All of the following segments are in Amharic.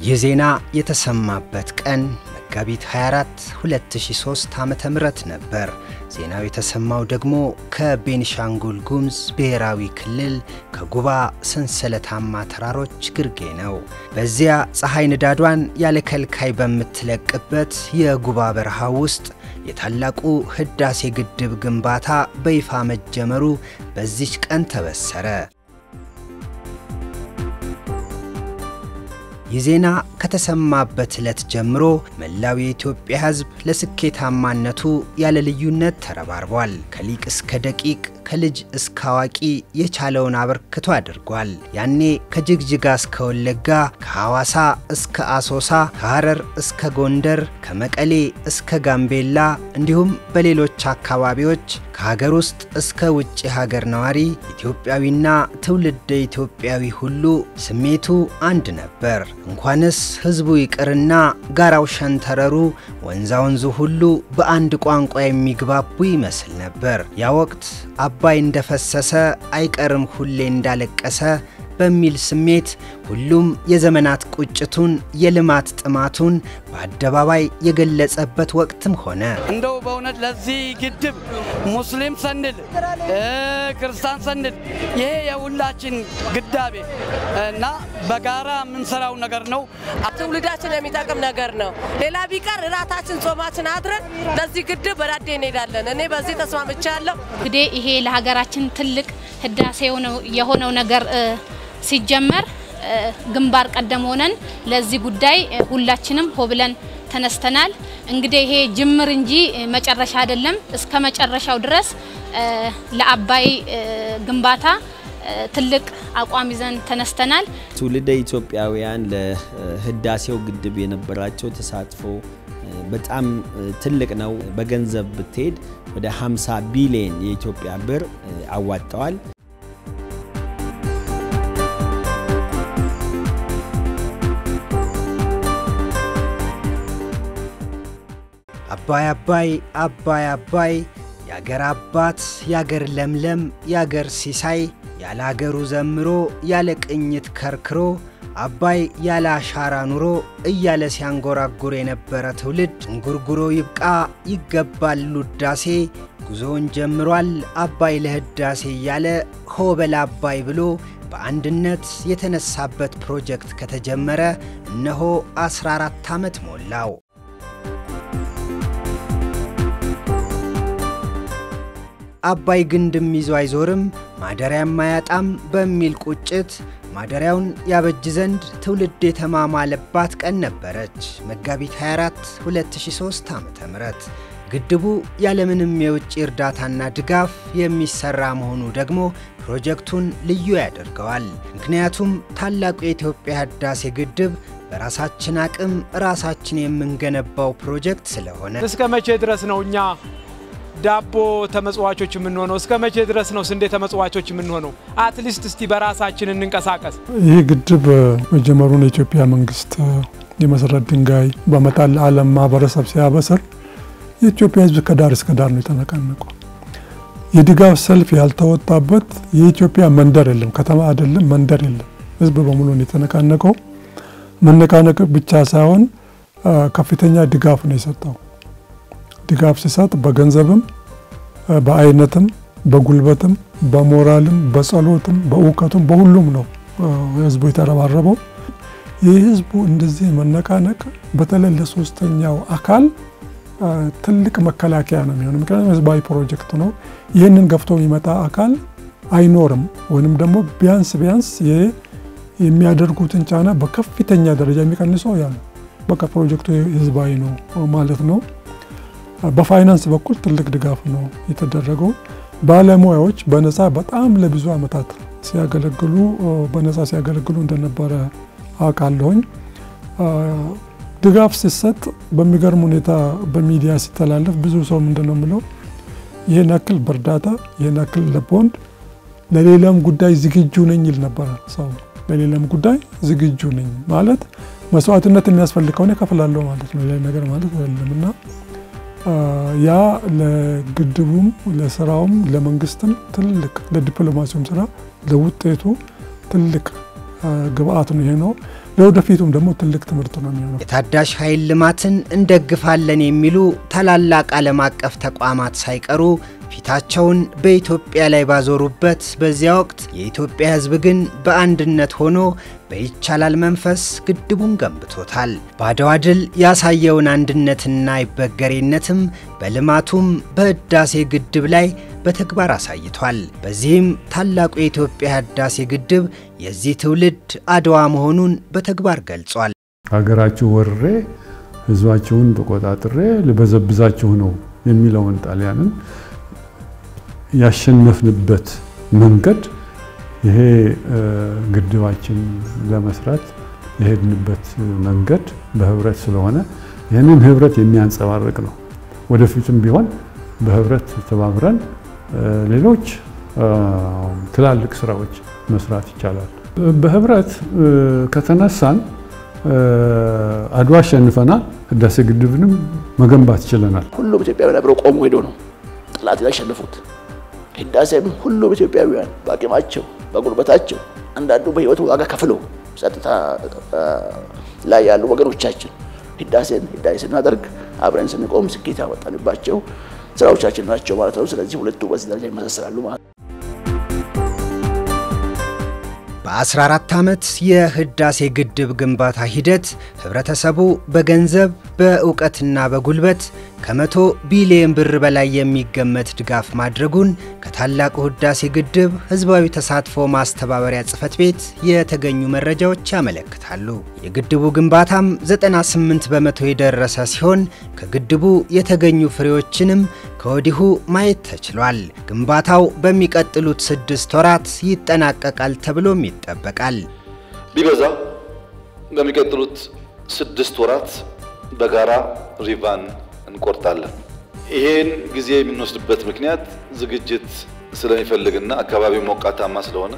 የዜና የተሰማበት ቀን መጋቢት 24 2003 ዓመተ ምህረት ነበር። ዜናው የተሰማው ደግሞ ከቤኒሻንጉል ጉሙዝ ብሔራዊ ክልል ከጉባ ሰንሰለታማ ተራሮች ግርጌ ነው። በዚያ ፀሐይ ንዳዷን ያለ ከልካይ በምትለቅበት የጉባ በረሃ ውስጥ የታላቁ ህዳሴ ግድብ ግንባታ በይፋ መጀመሩ በዚች ቀን ተበሰረ። የዜና ከተሰማበት ዕለት ጀምሮ መላው የኢትዮጵያ ሕዝብ ለስኬታማነቱ ያለ ልዩነት ተረባርቧል። ከሊቅ እስከ ደቂቅ ከልጅ እስከ አዋቂ የቻለውን አበርክቶ አድርጓል። ያኔ ከጅግጅጋ እስከ ወለጋ ከሐዋሳ እስከ አሶሳ ከሐረር እስከ ጎንደር ከመቀሌ እስከ ጋምቤላ እንዲሁም በሌሎች አካባቢዎች ከሀገር ውስጥ እስከ ውጭ ሀገር ነዋሪ ኢትዮጵያዊና ትውልደ ኢትዮጵያዊ ሁሉ ስሜቱ አንድ ነበር። እንኳንስ ህዝቡ ይቅርና ጋራው ሸንተረሩ ወንዛውንዙ ሁሉ በአንድ ቋንቋ የሚግባቡ ይመስል ነበር። ያ ወቅት አባይ እንደፈሰሰ አይቀርም ሁሌ እንዳለቀሰ በሚል ስሜት ሁሉም የዘመናት ቁጭቱን የልማት ጥማቱን በአደባባይ የገለጸበት ወቅትም ሆነ። እንደው በእውነት ለዚህ ግድብ ሙስሊም ሰንል ክርስቲያን ሰንል ይሄ የሁላችን ግዳቤ እና በጋራ ምንሰራው ነገር ነው። ትውልዳችን የሚጠቅም ነገር ነው። ሌላ ቢቀር ራታችን ጾማችን አድረን ለዚህ ግድብ በራዴ እንሄዳለን። እኔ በዚህ ተስማምቻለሁ። እንግዲህ ይሄ ለሀገራችን ትልቅ ህዳሴ የሆነው ነገር ሲጀመር ግንባር ቀደም ሆነን ለዚህ ጉዳይ ሁላችንም ሆብለን ተነስተናል። እንግዲህ ይሄ ጅምር እንጂ መጨረሻ አይደለም። እስከ መጨረሻው ድረስ ለአባይ ግንባታ ትልቅ አቋም ይዘን ተነስተናል። ትውልደ ኢትዮጵያውያን ለህዳሴው ግድብ የነበራቸው ተሳትፎ በጣም ትልቅ ነው። በገንዘብ ብትሄድ ወደ 50 ቢሊዮን የኢትዮጵያ ብር አዋጣዋል። አባይ አባይ አባይ አባይ ያገር አባት ያገር ለምለም ያገር ሲሳይ ያለ አገሩ ዘምሮ ያለ ቅኝት ከርክሮ አባይ ያለ አሻራ ኑሮ እያለ ሲያንጎራጉር የነበረ ትውልድ እንጉርጉሮ ይብቃ ይገባል ውዳሴ ጉዞን ጀምሯል አባይ ለህዳሴ ያለ ሆበል አባይ ብሎ በአንድነት የተነሳበት ፕሮጀክት ከተጀመረ እነሆ 14 ዓመት ሞላው። አባይ ግንድም ይዞ አይዞርም ማደሪያም ማያጣም በሚል ቁጭት ማደሪያውን ያበጅ ዘንድ ትውልድ የተማማለባት ቀን ነበረች መጋቢት 24 2003 ዓመተ ምህረት። ግድቡ ያለምንም የውጭ እርዳታና ድጋፍ የሚሰራ መሆኑ ደግሞ ፕሮጀክቱን ልዩ ያደርገዋል። ምክንያቱም ታላቁ የኢትዮጵያ ህዳሴ ግድብ በራሳችን አቅም ራሳችን የምንገነባው ፕሮጀክት ስለሆነ እስከ መቼ ድረስ ነው እኛ ዳቦ ተመጽዋቾች የምንሆነው? እስከ መቼ ድረስ ነው ስንዴ ተመጽዋቾች የምንሆነው? አትሊስት እስቲ በራሳችን እንንቀሳቀስ። ይህ ግድብ መጀመሩን የኢትዮጵያ መንግስት የመሰረት ድንጋይ በመጣል ዓለም ማህበረሰብ ሲያበስር የኢትዮጵያ ህዝብ ከዳር እስከ ዳር ነው የተነቃነቀው። የድጋፍ ሰልፍ ያልተወጣበት የኢትዮጵያ መንደር የለም፣ ከተማ አይደለም መንደር የለም። ህዝብ በሙሉ ነው የተነቃነቀው። መነቃነቅ ብቻ ሳይሆን ከፍተኛ ድጋፍ ነው የሰጠው። ድጋፍ ሲሰጥ በገንዘብም በአይነትም በጉልበትም በሞራልም በጸሎትም በእውቀቱም በሁሉም ነው ህዝቡ የተረባረበው። የህዝቡ እንደዚህ መነቃነቅ በተለይ ለሶስተኛው አካል ትልቅ መከላከያ ነው የሚሆነው። ምክንያቱም ህዝባዊ ፕሮጀክት ነው። ይሄንን ገፍቶ የሚመጣ አካል አይኖርም ወይንም ደግሞ ቢያንስ የሚያደርጉትን ጫና በከፍተኛ ደረጃ የሚቀንሰው ያ ነው። በቃ ፕሮጀክቱ ህዝባዊ ነው ማለት ነው። በፋይናንስ በኩል ትልቅ ድጋፍ ነው የተደረገው። ባለሙያዎች በነፃ በጣም ለብዙ አመታት ሲያገለግሉ በነፃ ሲያገለግሉ እንደነበረ አውቃለሁኝ። ድጋፍ ሲሰጥ በሚገርም ሁኔታ በሚዲያ ሲተላለፍ ብዙ ሰው ምንድነው የሚለው ይሄን አክል በርዳታ ይሄን አክል ለቦንድ ለሌላም ጉዳይ ዝግጁ ነኝ ይል ነበር ሰው። ለሌላም ጉዳይ ዝግጁ ነኝ ማለት መስዋዕትነት የሚያስፈልገው ነው ከፍላለሁ ማለት ነው። ሌላ ነገር ማለት አይደለምና ያ ለግድቡም ለስራውም ለመንግስትም ትልቅ ለዲፕሎማሲውም ስራ ለውጤቱ ትልቅ ግብአት ነው። ይሄ ነው ለወደፊቱም ደግሞ ትልቅ ትምህርት ነው የሚሆነው። የታዳሽ ኃይል ልማትን እንደግፋለን የሚሉ ታላላቅ ዓለም አቀፍ ተቋማት ሳይቀሩ ፊታቸውን በኢትዮጵያ ላይ ባዞሩበት በዚያ ወቅት የኢትዮጵያ ሕዝብ ግን በአንድነት ሆኖ በይቻላል መንፈስ ግድቡን ገንብቶታል። በአድዋ ድል ያሳየውን አንድነትና ይበገሬነትም በልማቱም በህዳሴ ግድብ ላይ በተግባር አሳይቷል። በዚህም ታላቁ የኢትዮጵያ ህዳሴ ግድብ የዚህ ትውልድ አድዋ መሆኑን በተግባር ገልጿል። ሀገራችሁ ወርሬ ህዝባችሁን ተቆጣጥሬ ለበዘብዛችሁ ነው የሚለውን ጣሊያንን ያሸነፍንበት መንገድ ይሄ ግድባችን ለመስራት የሄድንበት መንገድ በህብረት ስለሆነ ይሄንን ህብረት የሚያንጸባርቅ ነው። ወደፊትም ቢሆን በህብረት ተባብረን ሌሎች ትላልቅ ስራዎች መስራት ይቻላል። በህብረት ከተነሳን አድዋ አሸንፈናል፣ ህዳሴ ግድብንም መገንባት ይችላል። ሁሉም ኢትዮጵያውያን አብረው ቆሞ ሄዶ ነው ጥላትን ያሸነፉት። ህዳሴም ሁሉም ኢትዮጵያውያን በአቅማቸው በጉልበታቸው አንዳንዱ በህይወቱ ዋጋ ከፍለው ጸጥታ ላይ ያሉ ወገኖቻችን ህዳሴን ስናደርግ አብረን ስንቆም ስኬት ያወጣንባቸው ስራዎቻችን ናቸው ማለት ነው። ስለዚህ ሁለቱ በዚህ ደረጃ ይመሳሰላሉ ማለት ነው። በ14 ዓመት የህዳሴ ግድብ ግንባታ ሂደት ህብረተሰቡ በገንዘብ በእውቀትና በጉልበት ከ100 ቢሊዮን ብር በላይ የሚገመት ድጋፍ ማድረጉን ከታላቁ ህዳሴ ግድብ ህዝባዊ ተሳትፎ ማስተባበሪያ ጽፈት ቤት የተገኙ መረጃዎች ያመለክታሉ። የግድቡ ግንባታም 98 በመቶ የደረሰ ሲሆን ከግድቡ የተገኙ ፍሬዎችንም ከወዲሁ ማየት ተችሏል። ግንባታው በሚቀጥሉት 6 ወራት ይጠናቀቃል ተብሎም ይጠበቃል። ቢበዛ በሚቀጥሉት 6 ወራት በጋራ ሪቫን እንቆርጣለን። ይሄን ጊዜ የምንወስድበት ምክንያት ዝግጅት ስለሚፈልግና አካባቢው ሞቃታማ ስለሆነ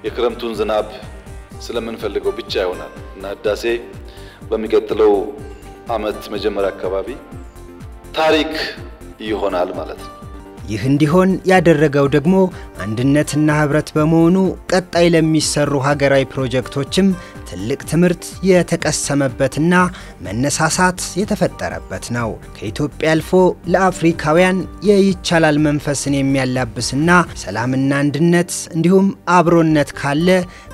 የክረምቱን ዝናብ ስለምንፈልገው ብቻ ይሆናል እና ህዳሴ በሚቀጥለው ዓመት መጀመሪያ አካባቢ ታሪክ ይሆናል ማለት ነው። ይህ እንዲሆን ያደረገው ደግሞ አንድነትና ህብረት በመሆኑ ቀጣይ ለሚሰሩ ሀገራዊ ፕሮጀክቶችም ትልቅ ትምህርት የተቀሰመበትና መነሳሳት የተፈጠረበት ነው። ከኢትዮጵያ አልፎ ለአፍሪካውያን የይቻላል መንፈስን የሚያላብስና ሰላምና አንድነት እንዲሁም አብሮነት ካለ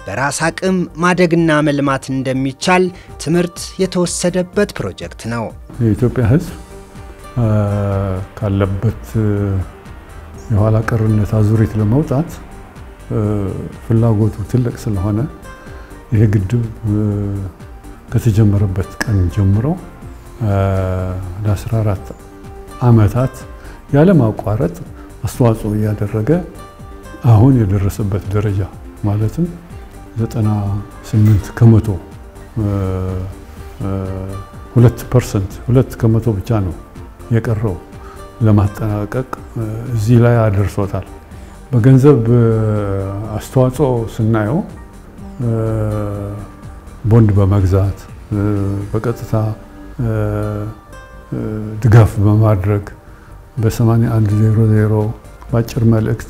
በራስ አቅም ማደግና መልማት እንደሚቻል ትምህርት የተወሰደበት ፕሮጀክት ነው። የኢትዮጵያ ህዝብ ካለበት የኋላ ቀርነት አዙሪት ለመውጣት ፍላጎቱ ትልቅ ስለሆነ ይሄ ግድብ ከተጀመረበት ቀን ጀምሮ ለ14 ዓመታት ያለ ማቋረጥ አስተዋጽኦ ያደረገ አሁን የደረሰበት ደረጃ ማለትም 98 ከመቶ 2% ብቻ ነው የቀረው ለማጠናቀቅ እዚህ ላይ አድርሶታል። በገንዘብ አስተዋጽኦ ስናየው ቦንድ በመግዛት በቀጥታ ድጋፍ በማድረግ በ8100 ባጭር መልእክት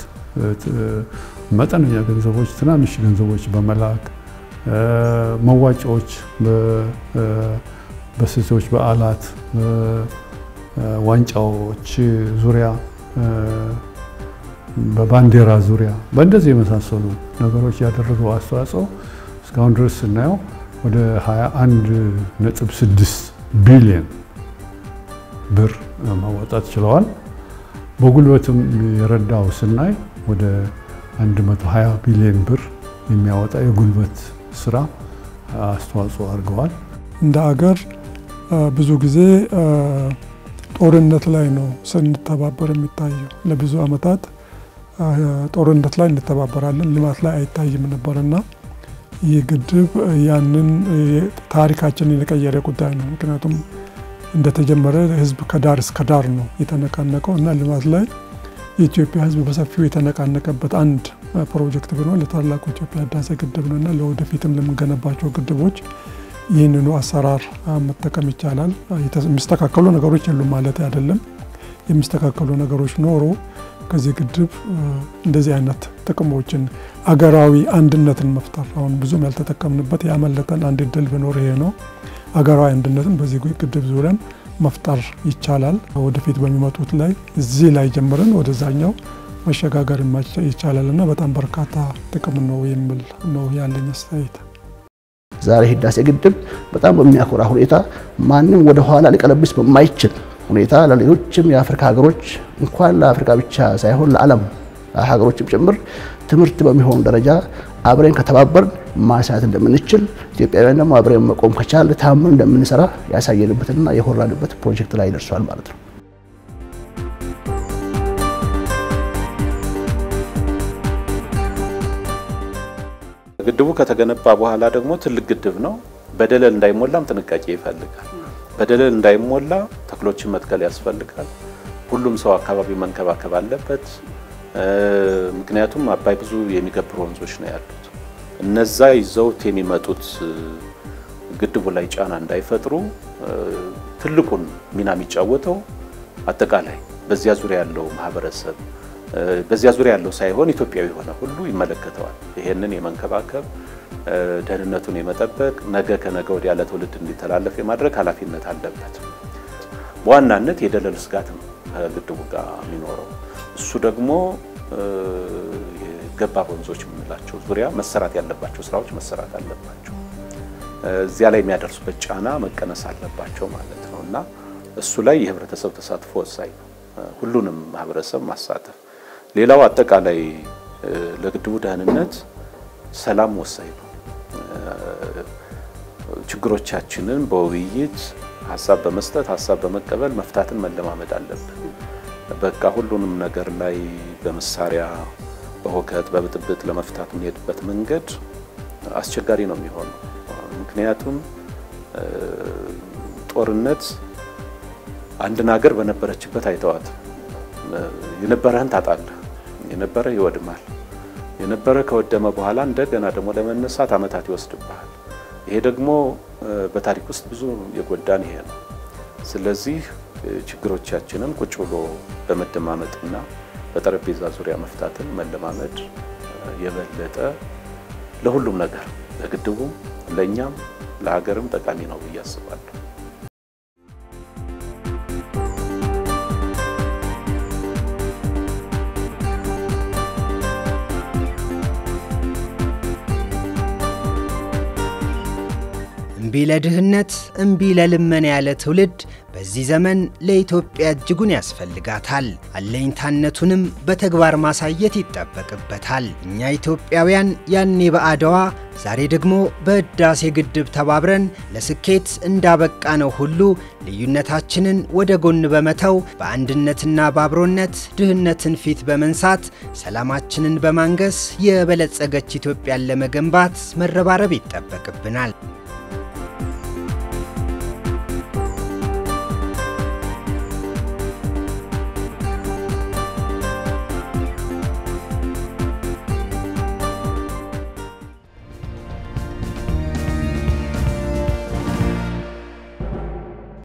መጠነኛ ገንዘቦች ትናንሽ ገንዘቦች በመላክ መዋጮዎች በሴቶች በዓላት ዋንጫዎች ዙሪያ በባንዲራ ዙሪያ በእንደዚህ የመሳሰሉ ነገሮች ያደረገው አስተዋጽኦ እስካሁን ድረስ ስናየው ወደ 21.6 ቢሊዮን ብር ማዋጣት ችለዋል። በጉልበትም የረዳው ስናይ ወደ 120 ቢሊዮን ብር የሚያወጣ የጉልበት ስራ አስተዋጽኦ አድርገዋል። እንደ አገር ብዙ ጊዜ ጦርነት ላይ ነው ስንተባበር የሚታየው። ለብዙ አመታት ጦርነት ላይ እንተባበራለን፣ ልማት ላይ አይታይም ነበርና ይህ ግድብ ያንን ታሪካችንን የቀየረ ጉዳይ ነው። ምክንያቱም እንደተጀመረ ህዝብ ከዳር እስከ ዳር ነው የተነቃነቀው እና ልማት ላይ የኢትዮጵያ ህዝብ በሰፊው የተነቃነቀበት አንድ ፕሮጀክት ቢሆን ለታላቁ ኢትዮጵያ ህዳሴ ግድብ ነውና ለወደፊትም ለምንገነባቸው ግድቦች ይህንኑ አሰራር መጠቀም ይቻላል። የሚስተካከሉ ነገሮች የሉም ማለት አይደለም። የሚስተካከሉ ነገሮች ኖሮ ከዚህ ግድብ እንደዚህ አይነት ጥቅሞችን አገራዊ አንድነትን መፍጠር አሁን ብዙም ያልተጠቀምንበት ያመለጠን አንድ ድል ቢኖር ይሄ ነው። አገራዊ አንድነትን በዚህ ግድብ ዙሪያም መፍጠር ይቻላል። ወደፊት በሚመጡት ላይ እዚህ ላይ ጀምረን ወደዛኛው መሸጋገር ይቻላልና በጣም በርካታ ጥቅም ነው የሚል ነው ያለኝ አስተያየት። ዛሬ ህዳሴ ግድብ በጣም በሚያኮራ ሁኔታ ማንንም ወደ ኋላ ሊቀለብስ በማይችል ሁኔታ ለሌሎችም የአፍሪካ ሀገሮች እንኳን ለአፍሪካ ብቻ ሳይሆን ለዓለም ሀገሮችም ጭምር ትምህርት በሚሆን ደረጃ አብረን ከተባበርን ማሳት እንደምንችል ኢትዮጵያውያን ደግሞ አብረን መቆም ከቻለ ታምነን እንደምንሰራ ያሳየንበትና የኮራንበት ፕሮጀክት ላይ ደርሷል ማለት ነው። ግድቡ ከተገነባ በኋላ ደግሞ ትልቅ ግድብ ነው። በደለል እንዳይሞላም ጥንቃቄ ይፈልጋል። በደለል እንዳይሞላ ተክሎችን መትከል ያስፈልጋል። ሁሉም ሰው አካባቢ መንከባከብ አለበት። ምክንያቱም አባይ ብዙ የሚገብሩ ወንዞች ነው ያሉት። እነዛ ይዘውት የሚመጡት ግድቡ ላይ ጫና እንዳይፈጥሩ ትልቁን ሚና የሚጫወተው አጠቃላይ በዚያ ዙሪያ ያለው ማህበረሰብ በዚያ ዙሪያ ያለው ሳይሆን ኢትዮጵያዊ ሆነ ሁሉ ይመለከተዋል። ይሄንን የመንከባከብ ደህንነቱን የመጠበቅ ነገ ከነገ ወዲያ ለትውልድ እንዲተላለፍ የማድረግ ኃላፊነት አለበት። በዋናነት የደለል ስጋት ነው ግድቡ ጋር የሚኖረው። እሱ ደግሞ የገባር ወንዞች የምንላቸው ዙሪያ መሰራት ያለባቸው ስራዎች መሰራት አለባቸው። እዚያ ላይ የሚያደርሱበት ጫና መቀነስ አለባቸው ማለት ነውና እሱ ላይ የህብረተሰብ ተሳትፎ ወሳኝ ነው። ሁሉንም ማህበረሰብ ማሳተፍ። ሌላው አጠቃላይ ለግድቡ ደህንነት ሰላም ወሳኝ ነው። ችግሮቻችንን በውይይት ሐሳብ በመስጠት ሐሳብ በመቀበል መፍታትን መለማመድ አለብን። በቃ ሁሉንም ነገር ላይ በመሳሪያ በሁከት በብጥብጥ ለመፍታት የምንሄድበት መንገድ አስቸጋሪ ነው የሚሆነው። ምክንያቱም ጦርነት አንድን ሀገር በነበረችበት አይተዋት የነበረህን ታጣለህ፣ የነበረ ይወድማል። የነበረ ከወደመ በኋላ እንደገና ደግሞ ለመነሳት አመታት ይወስድብሃል። ይሄ ደግሞ በታሪክ ውስጥ ብዙ የጎዳን ይሄ ነው። ስለዚህ ችግሮቻችንን ቁጭ ብሎ በመደማመጥና በጠረጴዛ ዙሪያ መፍታትን መለማመድ የበለጠ ለሁሉም ነገር ለግድቡም ለኛም ለሀገርም ጠቃሚ ነው ብዬ አስባለሁ። እምቢ ለድህነት እምቢ ለልመና ያለ ትውልድ በዚህ ዘመን ለኢትዮጵያ እጅጉን ያስፈልጋታል። አለኝታነቱንም በተግባር ማሳየት ይጠበቅበታል። እኛ ኢትዮጵያውያን ያኔ በአድዋ ዛሬ ደግሞ በህዳሴ ግድብ ተባብረን ለስኬት እንዳበቃ ነው ሁሉ ልዩነታችንን ወደ ጎን በመተው በአንድነትና በአብሮነት ድህነትን ፊት በመንሳት ሰላማችንን በማንገስ የበለጸገች ኢትዮጵያን ለመገንባት መረባረብ ይጠበቅብናል።